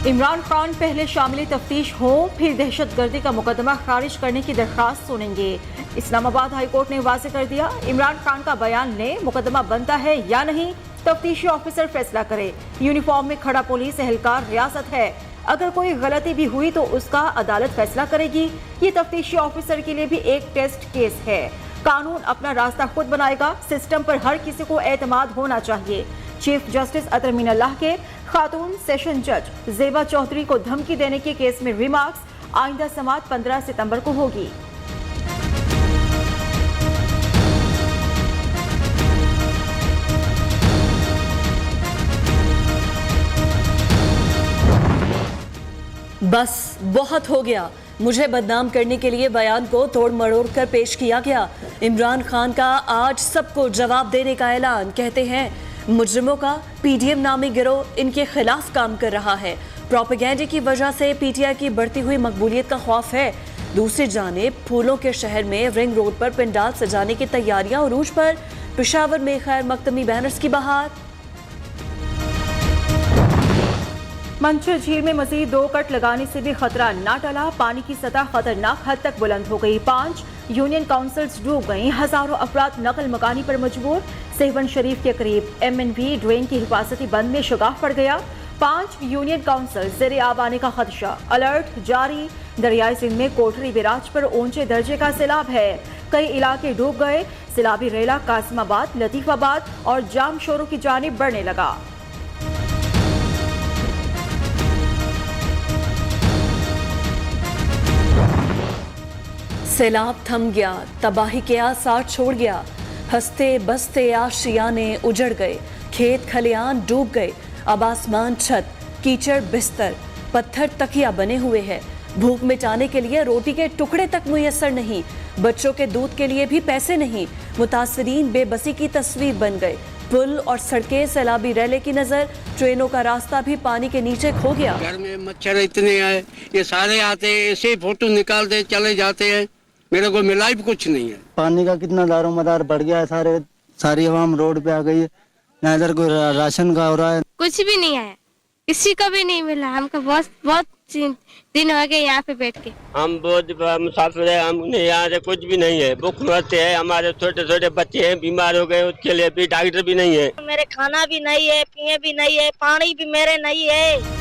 इमरान खान पहले शामिल तफ्तीश हो, फिर दहशतगर्दी का मुकदमा खारिज करने की दरख्वास्त सुनेंगे। इस्लामाबाद हाईकोर्ट ने वाज़ेह कर दिया, इमरान खान का बयान ले, मुकदमा बनता है या नहीं, तफ्तीशी ऑफिसर फैसला करे। यूनिफॉर्म में खड़ा पुलिस एहलकार रियासत है, अगर कोई गलती भी हुई तो उसका अदालत फैसला करेगी। ये तफ्तीशी ऑफिसर के लिए भी एक टेस्ट केस है। कानून अपना रास्ता खुद बनाएगा, सिस्टम पर हर किसी को एतमाद होना चाहिए। चीफ जस्टिस अतर मीनल्लाह के खातून सेशन जज जेबा चौधरी को धमकी देने के केस में रिमार्क्स, आइंदा समाअत 15 सितंबर को होगी। बस बहुत हो गया, मुझे बदनाम करने के लिए बयान को तोड़ मरोड़ कर पेश किया गया। इमरान खान का आज सबको जवाब देने का ऐलान। कहते हैं मुजरिमों का पीडीएम नामी गिरोह इनके खिलाफ काम कर रहा है। प्रोपेगेंडे की वजह से पीटीआई की बढ़ती हुई मकबूलियत का खौफ है। दूसरी जानिब फूलों के शहर में रिंग रोड पर पंडाल सजाने की तैयारियां उरूज पर। पेशावर में खैर मकतमी बैनर्स की बहार। मंचर झील में मजीद 2 कट लगाने से भी खतरा न टला, पानी की सतह खतरनाक हद तक बुलंद हो गई। 5 यूनियन काउंसिल्स डूब गईं, हजारों अफराद नकल मकानी पर मजबूर। सेवन शरीफ के करीब MNV ड्रेन की हिफाजती बंद में शगाफ पड़ गया। 5 यूनियन काउंसिल ज़ेरे आब आने का खदशा, अलर्ट जारी। दरियाई सिंध में कोठरी बिराज पर ऊंचे दर्जे का सैलाब है, कई इलाके डूब गए। सैलाबी रेला कासिमाबाद, लतीफाबाद और जाम शोरों की जानिब बढ़ने लगा। सैलाब थम गया, तबाही के आसार छोड़ गया। हंसते बसते आशियाने उजड़ गए, खेत खलियान डूब गए। अब आसमान छत, कीचड़ बिस्तर, पत्थर तकिया बने हुए हैं। भूख मिटाने के लिए रोटी के टुकड़े तक मुयस्सर नहीं, बच्चों के दूध के लिए भी पैसे नहीं। मुतासरीन बेबसी की तस्वीर बन गए। पुल और सड़कें सैलाबी रैले की नजर, ट्रेनों का रास्ता भी पानी के नीचे खो गया। घर में मच्छर इतने हैं, ये सारे आते हैं, ऐसे फोटो निकालते चले जाते हैं, मेरे को मिला भी कुछ नहीं है। पानी का कितना दारोमदार बढ़ गया है, सारी आवाम रोड पे आ गई है। ना इधर कोई राशन का हो रहा है, कुछ भी नहीं आया, किसी को भी नहीं मिला। हमको बहुत दिन हो गए यहाँ पे बैठ के। हम बहुत मुसाफिर है, हम उन्हें यहाँ से कुछ भी नहीं है। भूख मरते हैं, हमारे छोटे छोटे बच्चे हैं बीमार हो गए, उसके लिए भी डॉक्टर भी नहीं है। मेरे खाना भी नहीं है, पिए भी नहीं है, पानी भी मेरे नहीं है।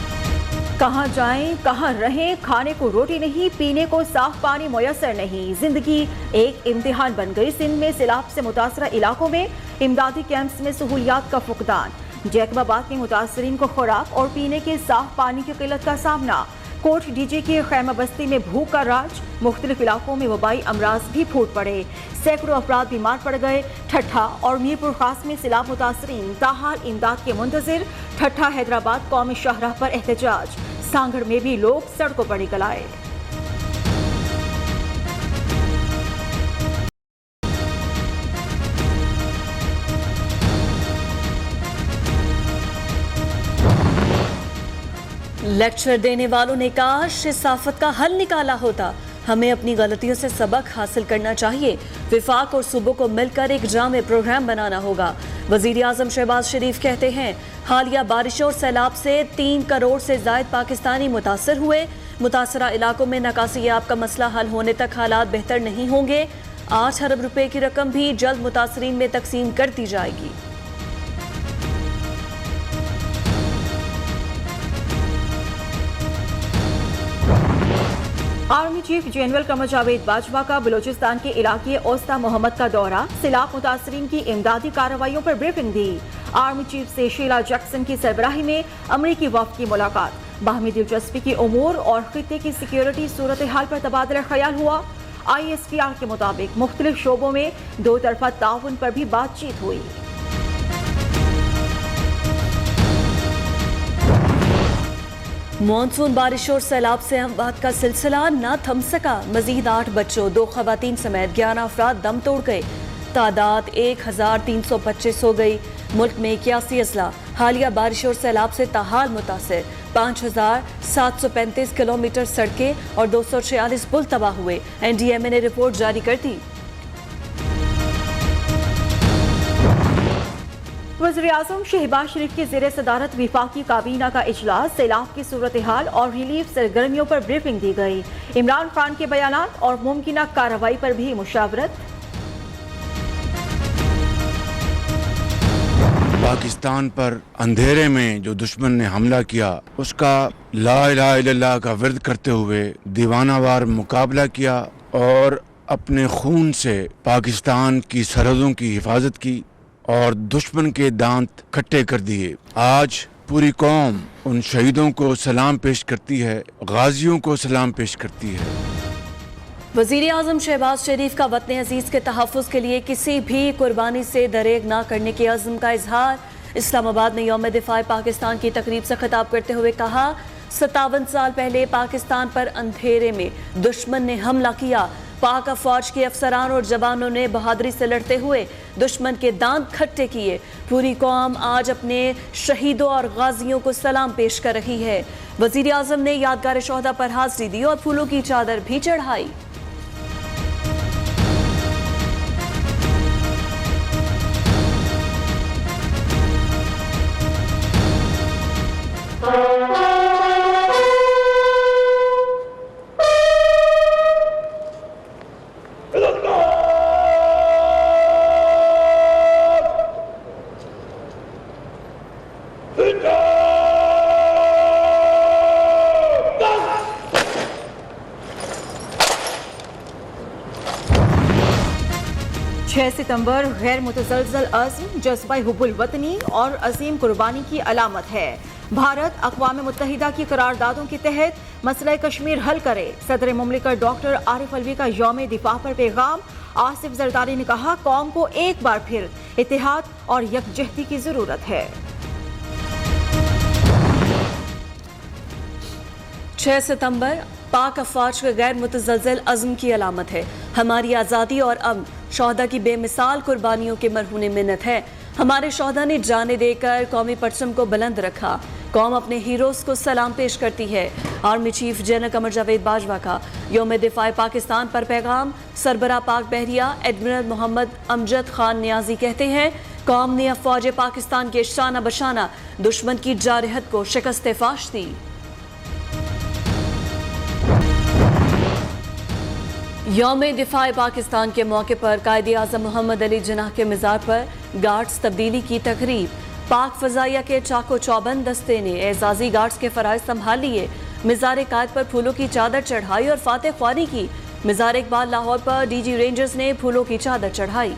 कहाँ जाएं, कहाँ रहें, खाने को रोटी नहीं, पीने को साफ पानी मुयस्सर नहीं। जिंदगी एक इम्तिहान बन गई। सिंध में सैलाब से मुतासरा इलाकों में इमदादी कैंप्स में सहूलियात का फुकदान। जैकबाबाद में मुतासरीन को खुराक और पीने के साफ पानी की किल्लत का सामना। कोट डीजे की खैमा बस्ती में भूख का राज, मुख्तलिफ इलाकों में वबाई अमराज भी फूट पड़े, सैकड़ों अफराद बीमार पड़ गए। ठट्ठा और मीरपुर खास में सैलाब मुतासरीन ताहाल इमदाद के मुंतजिर। ठट्ठा हैदराबाद कौमी शाहराह पर एहतजाज, सांगड़ में भी लोग सड़कों पर निकल आए। लेक्चर देने वालों ने काश इस आफत का हल निकाला होता। हमें अपनी गलतियों से सबक हासिल करना चाहिए। विफाक और सूबों को मिलकर एक जामे प्रोग्राम बनाना होगा। वजीर आजम शहबाज शरीफ कहते हैं हालिया बारिशों और सैलाब से 3 करोड़ से जायद पाकिस्तानी मुतासर हुए। मुतासरा इलाकों में निकासी आब का मसला हल होने तक हालात बेहतर नहीं होंगे। 8 अरब रुपए की रकम भी जल्द मुतासरीन में तकसीम कर दी जाएगी। Army chief general Qamar Javed Bajwa का बलूचिस्तान के इलाके ओस्ता मोहम्मद का दौरा, सैलाब मुतासरीन की इमदादी कार्रवाइयों पर ब्रीफिंग दी। आर्मी चीफ से शीला जैक्सन की सरबराही में अमरीकी वफ्द की मुलाकात, बाहमी दिलचस्पी की उमूर और खित्ते की सिक्योरिटी सूरत हाल पर तबादला ख्याल हुआ। ISPR के मुताबिक मुख्तलिफ शोबों में 2 तरफा ताउन पर भी बातचीत हुई। मॉनसून बारिश और सैलाब से अमवात का सिलसिला न थम सका। मजीद 8 बच्चों 2 खवातीन समेत 11 अफराद दम तोड़ गए। तादाद 1325 हो गई। मुल्क में 81 अजला हालिया बारिश और सैलाब से ताहाल मुतासिर। 5735 किलोमीटर सड़कें और 246 पुल तबाह हुए। NDMA ने रिपोर्ट जारी कर दी। वज़ीर-ए-आज़म शहबाज शरीफ की ज़ेर सदारत विफाकी काबीना का इजलास, सैलाब की सूरत हाल और रिलीफ सरगर्मियों पर ब्रीफिंग दी गई। इमरान खान के बयानात और मुमकिन कार्रवाई पर भी मुशावरत। पाकिस्तान पर अंधेरे में जो दुश्मन ने हमला किया, उसका ला इलाहा इल्लल्लाह का विर्द करते हुए दीवानावार मुकाबला किया और अपने खून से पाकिस्तान की सरहदों की हिफाजत की और दुश्मन के दांत खट्टे कर दिए। आज पूरी कौम उन शहीदों को सलाम पेश करती है, गाजियों को सलाम पेश करती है। वज़ीर आज़म शहबाज शरीफ का वतन अजीज के तहफ़्फ़ुज़ के लिए किसी भी कुर्बानी से दरेग ना करने के अज़्म का इजहार। इस्लामाबाद में यौम दिफ़ाए पाकिस्तान की तकरीब से खिताब करते हुए कहा, 57 साल पहले पाकिस्तान पर अंधेरे में दुश्मन ने हमला किया। पाक अफवाज के अफसरान और जवानों ने बहादुरी से लड़ते हुए दुश्मन के दांत खट्टे किए। पूरी कौम आज अपने शहीदों और गाजियों को सलाम पेश कर रही है। वज़ीर आज़म ने यादगार शोहदा पर हाज़िरी दी और फूलों की चादर भी चढ़ाई। सितंबर गैर मुतज़लज़ल अज़्म, जज्बा हुब्बुल वतनी और अजीम कुर्बानी की अलामत है। भारत अक़वाम मुत्तहिदा की करारदादों के तहत मसला कश्मीर हल करे। सदर मुमलिकत डॉक्टर आरिफ अलवी का यौम दिफा पर पैगाम। आसिफ जरदारी ने कहा, कौम को एक बार फिर इत्तेहाद और यकजहती की जरूरत है। 6 सितंबर पाक अफवाज के गैर मुतज़लज़ल अज़्म की अलामत है। हमारी आज़ादी और अमन शोहदा की बेमिसाल कुर्बानियों के मरहून मिन्नत है। हमारे शोहदा ने जाने देकर कौमी परचम को बुलंद रखा। कौम अपने हीरोज़ को सलाम पेश करती है। Army chief general Qamar Javed Bajwa का यौम दिफ़ाए पाकिस्तान पर पैगाम। सरबराह पाक बहरिया एडमिरल मोहम्मद अमजद खान नियाजी कहते हैं, कौम ने अफवाज पाकिस्तान के शाना बशाना दुश्मन की जारहत को शिकस्त फाश दी। यौम दिफाए पाकिस्तान के मौके पर कायदे आज़म मोहम्मद अली जिन्नाह के मिज़ार पर गार्ड्स तब्दीली की तकरीब। पाक फ़ज़ाइया के चाको चौबंद दस्ते ने एजाज़ी गार्ड्स के फ़राइज़ संभाल लिए। मिज़ार कायद पर फूलों की चादर चढ़ाई और फातह ख्वानी की। मिज़ार इकबाल लाहौर पर डीजी रेंजर्स ने फूलों की चादर चढ़ाई।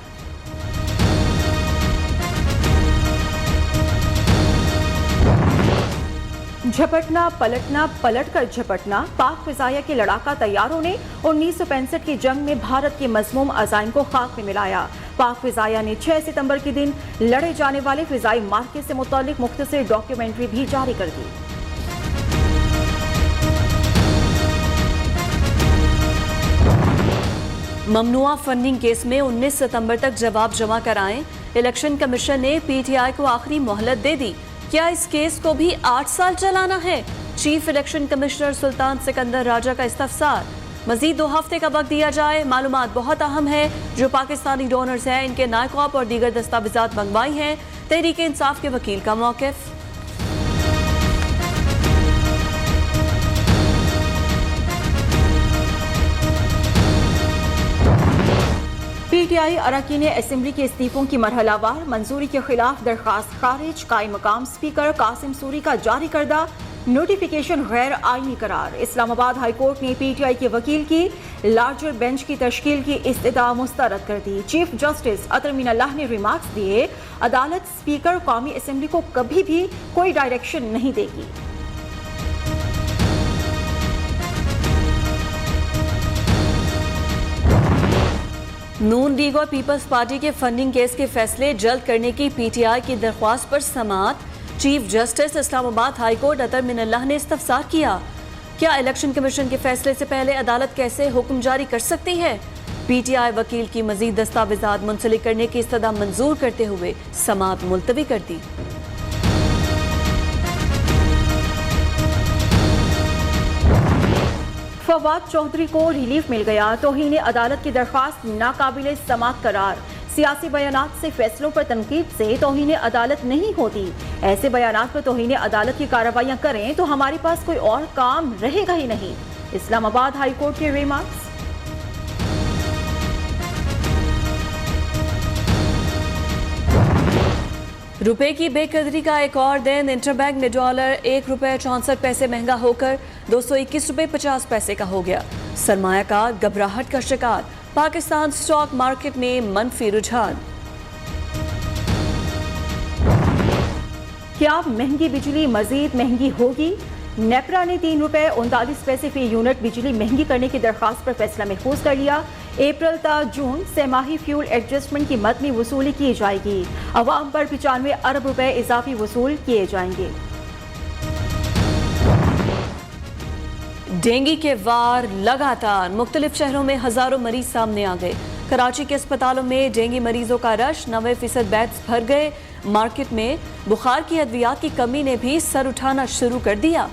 झपटना पलटना, पलट कर झपटना। पाक फिजाया के लड़ाका तैयारों ने 1965 की जंग में भारत के मज़मूम अज़ाइम को खाक में मिलाया। पाक फिजाया ने 6 सितंबर के दिन लड़े जाने वाले फिजाई मार्के से मुतालिक मुख्तसर डॉक्यूमेंट्री भी जारी कर दी। ममनुआ फंडिंग केस में 19 सितंबर तक जवाब जमा कराएं। इलेक्शन कमीशन ने पीटीआई को आखिरी मोहलत दे दी। क्या इस केस को भी 8 साल चलाना है? चीफ इलेक्शन कमिश्नर सुल्तान सिकंदर राजा का इस्तफसार। मजीद 2 हफ्ते का वक्त दिया जाए। मालूमात बहुत अहम है। जो पाकिस्तानी डोनर्स हैं, इनके नायकॉप और दीगर दस्तावेजात मंगवाई हैं। तहरीक इंसाफ के वकील का मौक़िफ़। पीटीआई अरकान असेंबली के इस्तीफों की मरहलावार मंजूरी के खिलाफ दरखास्त खारिज। कायम मकाम स्पीकर कासिम सूरी का जारी करदा नोटिफिकेशन गैर आईनी करार। इस्लामाबाद हाई कोर्ट ने पीटीआई के वकील की लार्जर बेंच की तश्कील की इस्तदा मुस्तरद कर दी। चीफ जस्टिस अतर मीनाल्लाह ने रिमार्क्स दिए, अदालत स्पीकर कौमी असेंबली को कभी भी कोई डायरेक्शन नहीं देगी। नून लीग और पीपल्स पार्टी के फंडिंग केस के फैसले जल्द करने की पीटीआई की दरख्वास्त पर समाअत। Chief justice Islamabad high court Athar Minallah ने इस्तफसार किया, क्या इलेक्शन कमीशन के फैसले से पहले अदालत कैसे हुक्म जारी कर सकती है? पीटीआई वकील की मजीद दस्तावेजात मुंसलिक करने की इस्तदा मंजूर करते हुए समाअत मुलतवी कर दी। फवाद चौधरी को रिलीफ मिल गया। तौहीन अदालत की दरख्वास्त नाकाबिले समाअत करार। सियासी बयानात से, फैसलों पर तनकीद से तौहीन अदालत नहीं होती। ऐसे बयानात पर तौहीन अदालत की कार्रवाइयां करें तो हमारे पास कोई और काम रहेगा ही नहीं। इस्लामाबाद हाई कोर्ट के रिमार्क्स। रुपए की बेकदरी का एक और दिन। इंटरबैंक में डॉलर ₹1.64 महंगा होकर ₹221.50 का हो गया। सरमायाकार घबराहट का शिकार। पाकिस्तान स्टॉक मार्केट में मनफी रुझान। क्या महंगी बिजली मजीद महंगी होगी? नेपरा ने ₹3.39 फी यूनिट बिजली महंगी करने की दरखास्त पर फैसला महफूज कर लिया। अप्रैल ता जून सेमाही फ्यूल एडजस्टमेंट की मदनी वसूली की जाएगी। अवाम पर 95 अरब रुपए इजाफी वसूल किए जाएंगे। डेंगू के वार लगातार। मुख्तलिफ शहरों में हजारों मरीज सामने आ गए। कराची के अस्पतालों में डेंगू मरीजों का रश, 90% बेड्स भर गए। मार्केट में बुखार की अद्वियात की कमी ने भी सर उठाना शुरू कर दिया।